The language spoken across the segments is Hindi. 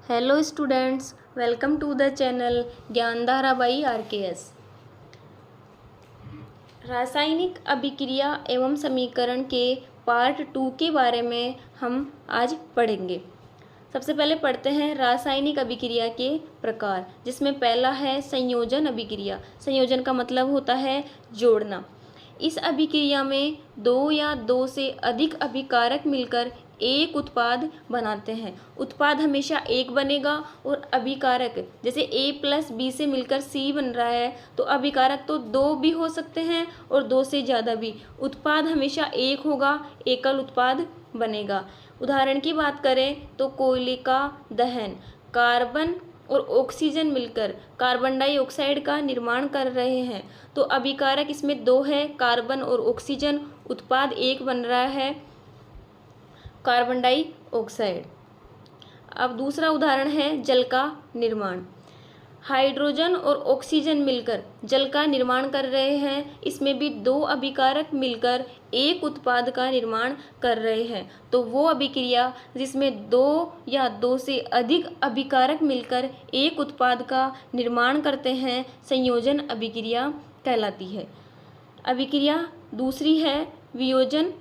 Hello students, welcome to the channel Gyandhara by RKS। रासायनिक अभिक्रिया एवं समीकरण के पार्ट 2 के बारे में हम आज पढ़ेंगे। सबसे पहले पढ़ते हैं रासायनिक अभिक्रिया के प्रकार, जिसमें पहला है संयोजन अभिक्रिया। संयोजन का मतलब होता है जोड़ना। इस अभिक्रिया में दो या दो से अधिक अभिकारक मिलकर एक उत्पाद बनाते हैं। उत्पाद हमेशा एक बनेगा और अभिकारक, जैसे A+B से मिलकर C बन रहा है, तो अभिकारक तो दो भी हो सकते हैं और दो से ज़्यादा भी। उत्पाद हमेशा एक होगा, एकल उत्पाद बनेगा। उदाहरण की बात करें तो कोयले का दहन, कार्बन और ऑक्सीजन मिलकर कार्बन डाइऑक्साइड का निर्माण कर रहे हैं, तो अभिकारक इसमें दो है, कार्बन और ऑक्सीजन। उत्पाद एक बन रहा है, कार्बन डाइऑक्साइड। अब दूसरा उदाहरण है जल का निर्माण। हाइड्रोजन और ऑक्सीजन मिलकर जल का निर्माण कर रहे हैं। इसमें भी दो अभिकारक मिलकर एक उत्पाद का निर्माण कर रहे हैं, तो वो अभिक्रिया जिसमें दो या दो से अधिक अभिकारक मिलकर एक उत्पाद का निर्माण करते हैं, संयोजन अभिक्रिया कहलाती है। अभिक्रिया दूसरी है वियोजन।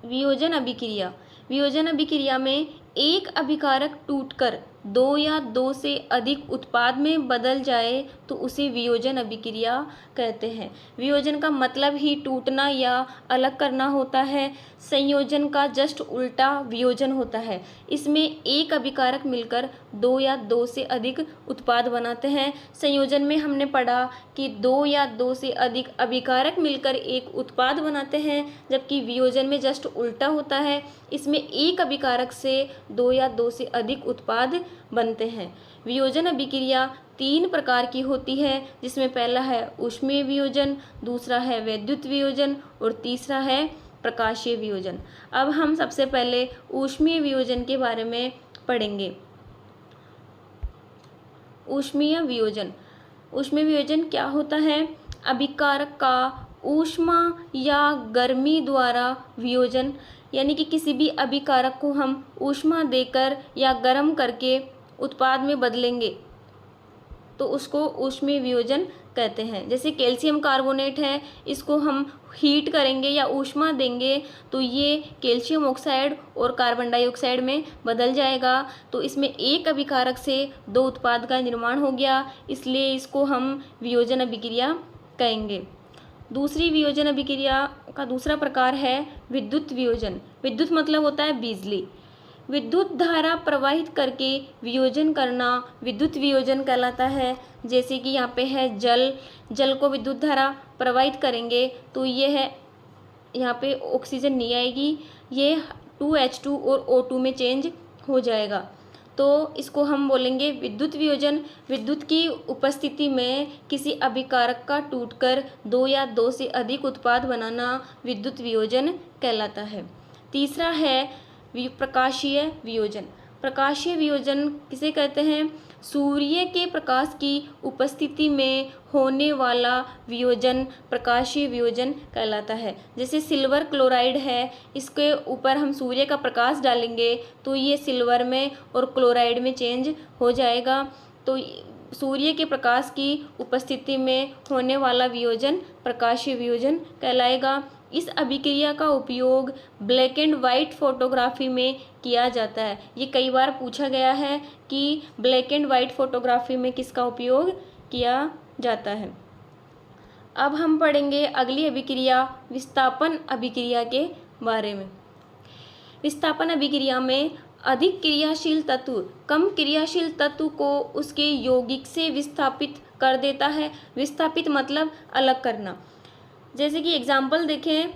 वियोजन अभिक्रिया। वियोजन अभिक्रिया में एक अभिकारक टूटकर दो या दो से अधिक उत्पाद में बदल जाए तो उसे वियोजन अभिक्रिया कहते हैं। वियोजन का मतलब ही टूटना या अलग करना होता है। संयोजन का जस्ट उल्टा वियोजन होता है। इसमें एक अभिकारक मिलकर दो या दो से अधिक उत्पाद बनाते हैं। संयोजन में हमने पढ़ा कि दो या दो से अधिक अभिकारक मिलकर एक उत्पाद बनाते हैं, जबकि वियोजन में जस्ट उल्टा होता है। इसमें एक अभिकारक से दो या दो से अधिक उत्पाद बनते हैं। वियोजन अभिक्रिया तीन प्रकार की होती है, जिसमें पहला है ऊष्मीय वियोजन, दूसरा है वैद्युत वियोजन और तीसरा है प्रकाशीय वियोजन। अब हम सबसे पहले ऊष्मीय वियोजन के बारे में पढ़ेंगे। ऊष्मीय वियोजन। ऊष्मीय वियोजन क्या होता है? अभिकारक का ऊष्मा या गर्मी द्वारा वियोजन, यानी कि किसी भी अभिकारक को हम ऊष्मा देकर या गर्म करके उत्पाद में बदलेंगे तो उसको ऊष्मीय वियोजन कहते हैं। जैसे कैल्शियम कार्बोनेट है, इसको हम हीट करेंगे या ऊष्मा देंगे तो ये कैल्शियम ऑक्साइड और कार्बन डाइऑक्साइड में बदल जाएगा, तो इसमें एक अभिकारक से दो उत्पाद का निर्माण हो गया, इसलिए इसको हम वियोजन अभिक्रिया कहेंगे। दूसरी वियोजन अभिक्रिया का दूसरा प्रकार है विद्युत वियोजन। विद्युत मतलब होता है बिजली। विद्युत धारा प्रवाहित करके वियोजन करना विद्युत वियोजन कहलाता है। जैसे कि यहाँ पे है जल को विद्युत धारा प्रवाहित करेंगे तो ये है, यहाँ पे ऑक्सीजन नहीं आएगी, ये 2H2 और O2 में चेंज हो जाएगा, तो इसको हम बोलेंगे विद्युत वियोजन। विद्युत की उपस्थिति में किसी अभिकारक का टूटकर दो या दो से अधिक उत्पाद बनाना विद्युत वियोजन कहलाता है। तीसरा है प्रकाशीय वियोजन। प्रकाशीय वियोजन किसे कहते हैं? सूर्य के प्रकाश की उपस्थिति में होने वाला वियोजन प्रकाशीय वियोजन कहलाता है। जैसे सिल्वर क्लोराइड है, इसके ऊपर हम सूर्य का प्रकाश डालेंगे तो ये सिल्वर में और क्लोराइड में चेंज हो जाएगा, तो सूर्य के प्रकाश की उपस्थिति में होने वाला वियोजन प्रकाशीय वियोजन कहलाएगा। इस अभिक्रिया का उपयोग ब्लैक एंड वाइट फोटोग्राफी में किया जाता है। ये कई बार पूछा गया है कि ब्लैक एंड वाइट फोटोग्राफी में किसका उपयोग किया जाता है। अब हम पढ़ेंगे अगली अभिक्रिया विस्थापन अभिक्रिया के बारे में। विस्थापन अभिक्रिया में अधिक क्रियाशील तत्व कम क्रियाशील तत्व को उसके यौगिक से विस्थापित कर देता है। विस्थापित मतलब अलग करना। जैसे कि एग्जाम्पल देखें,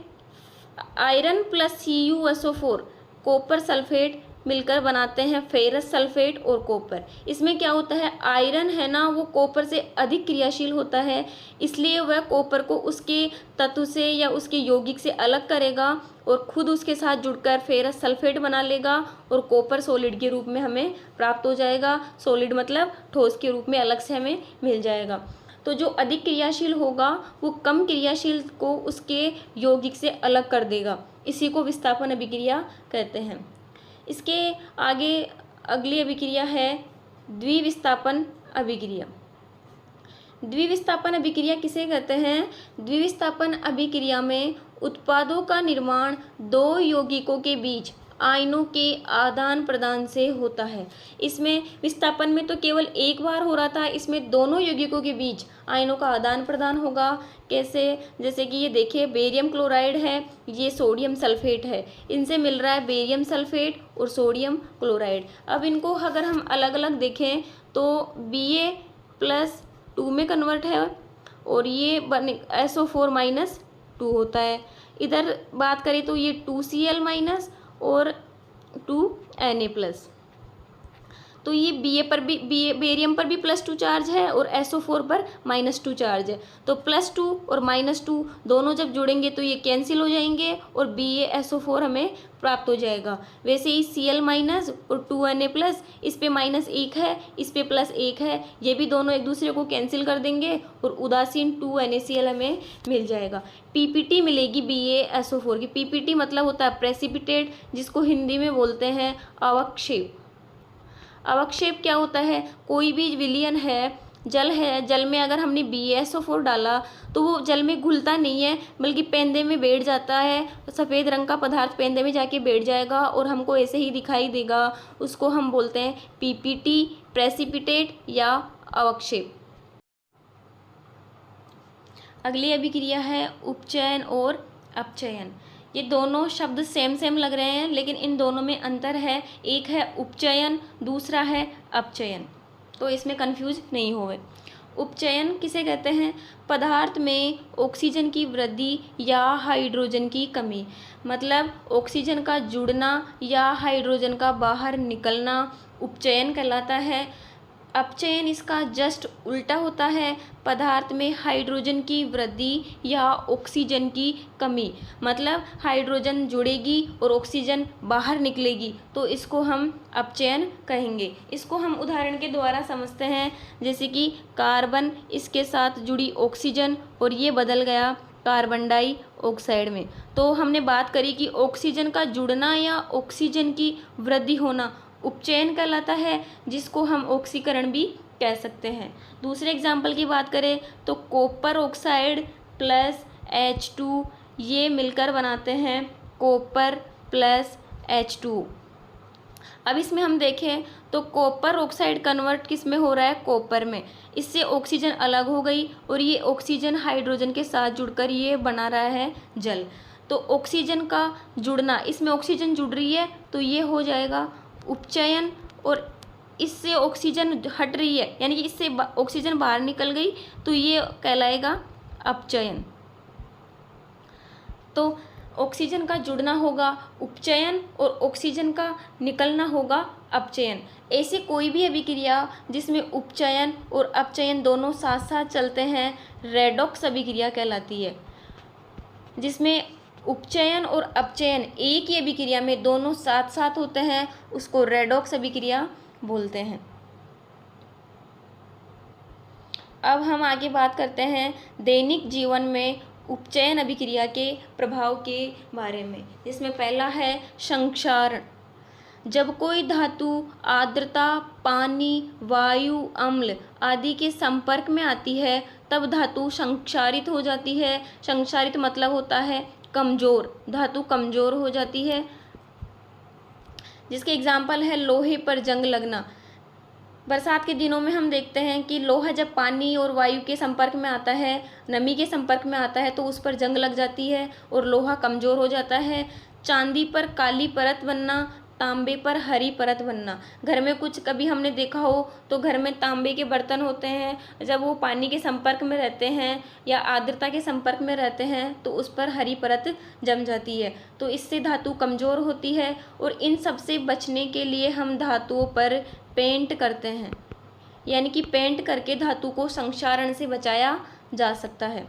iron plus CuSO4 copper sulphate मिलकर बनाते हैं फेरस सल्फेट और कॉपर। इसमें क्या होता है, आयरन है ना, वो कॉपर से अधिक क्रियाशील होता है, इसलिए वह कॉपर को उसके तत्व से या उसके यौगिक से अलग करेगा और खुद उसके साथ जुड़कर फेरस सल्फेट बना लेगा और कॉपर सॉलिड के रूप में हमें प्राप्त हो जाएगा। सॉलिड मतलब ठोस के रूप में अलग से हमें मिल जाएगा। तो जो अधिक क्रियाशील होगा वो कम क्रियाशील को उसके यौगिक से अलग कर देगा। इसी को विस्थापन अभिक्रिया कहते हैं। इसके आगे अगली अभिक्रिया है द्विविस्थापन अभिक्रिया। द्विविस्थापन अभिक्रिया किसे कहते हैं? द्विविस्थापन अभिक्रिया में उत्पादों का निर्माण दो यौगिकों के बीच आयनों के आदान प्रदान से होता है। इसमें विस्थापन में तो केवल एक बार हो रहा था, इसमें दोनों यौगिकों के बीच आयनों का आदान प्रदान होगा। कैसे? जैसे कि ये देखिए, बेरियम क्लोराइड है, ये सोडियम सल्फेट है, इनसे मिल रहा है बेरियम सल्फेट और सोडियम क्लोराइड। अब इनको अगर हम अलग अलग देखें तो Ba+2 में कन्वर्ट है और ये SO4- होता है। इधर बात करें तो ये 2Cl- और 2Na+। तो ये बेरियम पर भी +2 चार्ज है और SO4 पर -2 चार्ज है। तो +2 और -2 दोनों जब जुड़ेंगे तो ये कैंसिल हो जाएंगे और BaSO4 हमें प्राप्त हो जाएगा। वैसे ही Cl- और 2Na+, इस पे -1 है, इस पे +1 है, ये भी दोनों एक दूसरे को कैंसिल कर देंगे और उदासीन 2NaCl हमें मिल जाएगा। PPT मिलेगी BaSO4 की। PPT मतलब होता है प्रेसिपिटेट, जिसको हिंदी में बोलते हैं अवक्षेप। अवक्षेप क्या होता है? कोई भी विलयन है, जल में अगर हमने BaSO4 डाला तो वो जल में घुलता नहीं है, बल्कि पेंदे में बैठ जाता है। सफ़ेद रंग का पदार्थ पेंदे में जाके बैठ जाएगा और हमको ऐसे ही दिखाई देगा। उसको हम बोलते हैं PPT, प्रेसिपिटेट या अवक्षेप। अगली अभिक्रिया है उपचयन और अपचयन। ये दोनों शब्द सेम लग रहे हैं, लेकिन इन दोनों में अंतर है। एक है उपचयन, दूसरा है अपचयन, तो इसमें कंफ्यूज नहीं होवे। उपचयन किसे कहते हैं? पदार्थ में ऑक्सीजन की वृद्धि या हाइड्रोजन की कमी, मतलब ऑक्सीजन का जुड़ना या हाइड्रोजन का बाहर निकलना उपचयन कहलाता है। अपचयन इसका जस्ट उल्टा होता है। पदार्थ में हाइड्रोजन की वृद्धि या ऑक्सीजन की कमी, मतलब हाइड्रोजन जुड़ेगी और ऑक्सीजन बाहर निकलेगी, तो इसको हम अपचयन कहेंगे। इसको हम उदाहरण के द्वारा समझते हैं, जैसे कि कार्बन, इसके साथ जुड़ी ऑक्सीजन और ये बदल गया कार्बन डाइऑक्साइड में। तो हमने बात करी कि ऑक्सीजन का जुड़ना या ऑक्सीजन की वृद्धि होना उपचयन कहलाता है, जिसको हम ऑक्सीकरण भी कह सकते हैं। दूसरे एग्जाम्पल की बात करें तो कॉपर ऑक्साइड प्लस H2, ये मिलकर बनाते हैं कॉपर प्लस H2। अब इसमें हम देखें तो कॉपर ऑक्साइड कन्वर्ट किस में हो रहा है? कॉपर में। इससे ऑक्सीजन अलग हो गई और ये ऑक्सीजन हाइड्रोजन के साथ जुड़कर ये बना रहा है जल। तो ऑक्सीजन का जुड़ना, इसमें ऑक्सीजन जुड़ रही है तो ये हो जाएगा उपचयन, और इससे ऑक्सीजन हट रही है, यानी कि इससे ऑक्सीजन बाहर निकल गई तो ये कहलाएगा अपचयन। तो ऑक्सीजन का जुड़ना होगा उपचयन और ऑक्सीजन का निकलना होगा अपचयन। ऐसी कोई भी अभिक्रिया जिसमें उपचयन और अपचयन दोनों साथ साथ चलते हैं रेडॉक्स अभिक्रिया कहलाती है। जिसमें उपचयन और अपचयन एक ही अभिक्रिया में दोनों साथ साथ होते हैं, उसको रेडॉक्स अभिक्रिया बोलते हैं। अब हम आगे बात करते हैं दैनिक जीवन में उपचयन अभिक्रिया के प्रभाव के बारे में, जिसमें पहला है संक्षारण। जब कोई धातु आर्द्रता, पानी, वायु, अम्ल आदि के संपर्क में आती है तब धातु संक्षारित हो जाती है। संक्षारित मतलब होता है कमज़ोर, धातु कमज़ोर हो जाती है। जिसके एग्जाम्पल है लोहे पर जंग लगना। बरसात के दिनों में हम देखते हैं कि लोहा जब पानी और वायु के संपर्क में आता है, नमी के संपर्क में आता है, तो उस पर जंग लग जाती है और लोहा कमज़ोर हो जाता है। चांदी पर काली परत बनना, तांबे पर हरी परत बनना। घर में कुछ कभी हमने देखा हो तो घर में तांबे के बर्तन होते हैं, जब वो पानी के संपर्क में रहते हैं या आर्द्रता के संपर्क में रहते हैं तो उस पर हरी परत जम जाती है, तो इससे धातु कमज़ोर होती है। और इन सब से बचने के लिए हम धातुओं पर पेंट करते हैं, यानी कि पेंट करके धातु को संक्षारण से बचाया जा सकता है।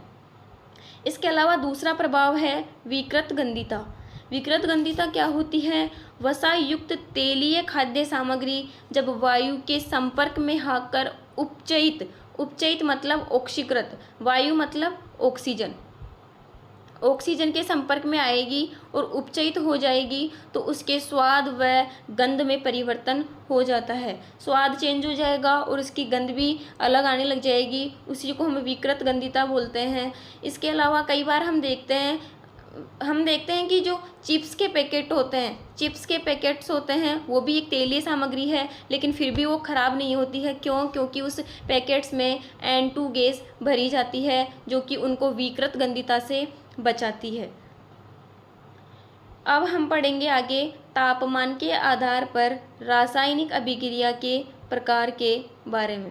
इसके अलावा दूसरा प्रभाव है विकृत गंधिता। विकृत गंधिता क्या होती है? वसा युक्त तेलीय खाद्य सामग्री जब वायु के संपर्क में आकर उपचयित उपचयित मतलब ऑक्सीकृत, वायु मतलब ऑक्सीजन, ऑक्सीजन के संपर्क में आएगी और उपचयित हो जाएगी तो उसके स्वाद व गंध में परिवर्तन हो जाता है। स्वाद चेंज हो जाएगा और उसकी गंध भी अलग आने लग जाएगी, उसी को हम विकृत गंधिता बोलते हैं। इसके अलावा कई बार हम देखते हैं कि जो चिप्स के पैकेट होते हैं, चिप्स के पैकेट्स होते हैं, वो भी एक तेलीय सामग्री है, लेकिन फिर भी वो ख़राब नहीं होती है। क्यों? क्योंकि उस पैकेट्स में N2 गैस भरी जाती है जो कि उनको विकृत गंधिता से बचाती है। अब हम पढ़ेंगे आगे तापमान के आधार पर रासायनिक अभिक्रिया के प्रकार के बारे में।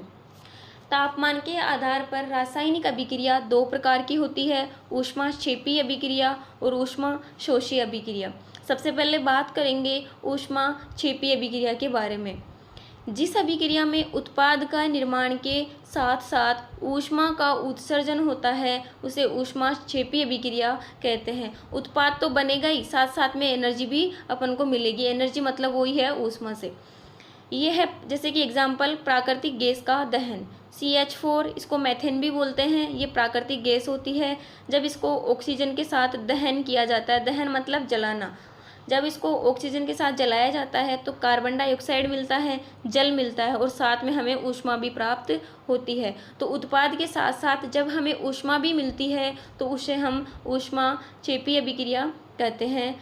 तापमान के आधार पर रासायनिक अभिक्रिया दो प्रकार की होती है, ऊष्माक्षेपी अभिक्रिया और ऊष्माशोषी अभिक्रिया। सबसे पहले बात करेंगे ऊष्माक्षेपी अभिक्रिया के बारे में। जिस अभिक्रिया में उत्पाद का निर्माण के साथ साथ ऊष्मा का उत्सर्जन होता है उसे ऊष्माक्षेपी अभिक्रिया कहते हैं। उत्पाद तो बनेगा ही, साथ साथ में एनर्जी भी अपन को मिलेगी। एनर्जी मतलब वही है ऊष्मा से। ये है जैसे कि एग्जाम्पल प्राकृतिक गैस का दहन, CH4, इसको मेथेन भी बोलते हैं। ये प्राकृतिक गैस होती है। जब इसको ऑक्सीजन के साथ दहन किया जाता है, दहन मतलब जलाना, जब इसको ऑक्सीजन के साथ जलाया जाता है तो कार्बन डाइऑक्साइड मिलता है, जल मिलता है और साथ में हमें ऊष्मा भी प्राप्त होती है। तो उत्पाद के साथ साथ जब हमें ऊष्मा भी मिलती है तो उसे हम ऊष्माक्षेपी अभिक्रिया कहते हैं।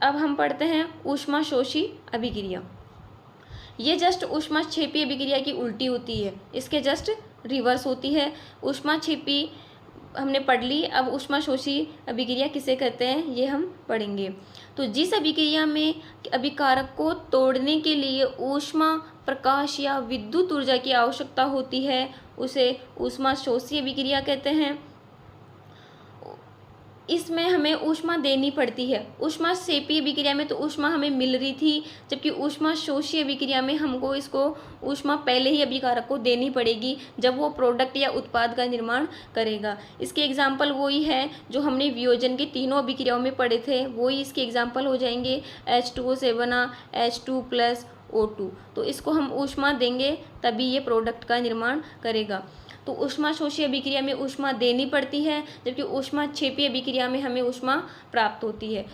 अब हम पढ़ते हैं ऊष्माशोषी अभिक्रिया। ये जस्ट ऊष्माक्षेपी अभिक्रिया की उल्टी होती है, इसके जस्ट रिवर्स होती है। ऊष्माक्षेपी हमने पढ़ ली, अब ऊष्माशोषी अभिक्रिया किसे कहते हैं ये हम पढ़ेंगे। तो जिस अभिक्रिया में अभिकारक को तोड़ने के लिए ऊष्मा, प्रकाश या विद्युत ऊर्जा की आवश्यकता होती है उसे ऊष्माशोषी अभिक्रिया कहते हैं। इसमें हमें ऊष्मा देनी पड़ती है। ऊष्माक्षेपी अभिक्रिया में तो ऊष्मा हमें मिल रही थी, जबकि ऊष्माशोषी अभिक्रिया में हमको इसको ऊष्मा पहले ही अभिकारक को देनी पड़ेगी जब वो प्रोडक्ट या उत्पाद का निर्माण करेगा। इसके एग्जाम्पल वही है जो हमने वियोजन के तीनों अभिक्रियाओं में पढ़े थे, वही इसके एग्जाम्पल हो जाएंगे। H2O7 H2+O2, तो इसको हम ऊष्मा देंगे तभी ये प्रोडक्ट का निर्माण करेगा। तो ऊष्माशोषी अभिक्रिया में ऊष्मा देनी पड़ती है, जबकि ऊष्माक्षेपी अभिक्रिया में हमें ऊष्मा प्राप्त होती है।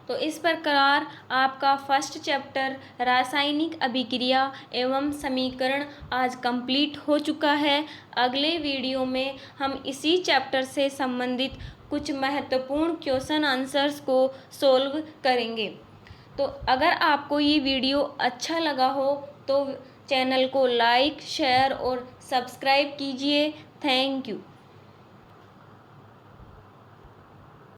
तो इस प्रकार आपका फर्स्ट चैप्टर रासायनिक अभिक्रिया एवं समीकरण आज कंप्लीट हो चुका है। अगले वीडियो में हम इसी चैप्टर से संबंधित कुछ महत्वपूर्ण क्वेश्चन आंसर्स को सॉल्व करेंगे। तो अगर आपको ये वीडियो अच्छा लगा हो तो चैनल को लाइक, शेयर और सब्सक्राइब कीजिए। Thank you.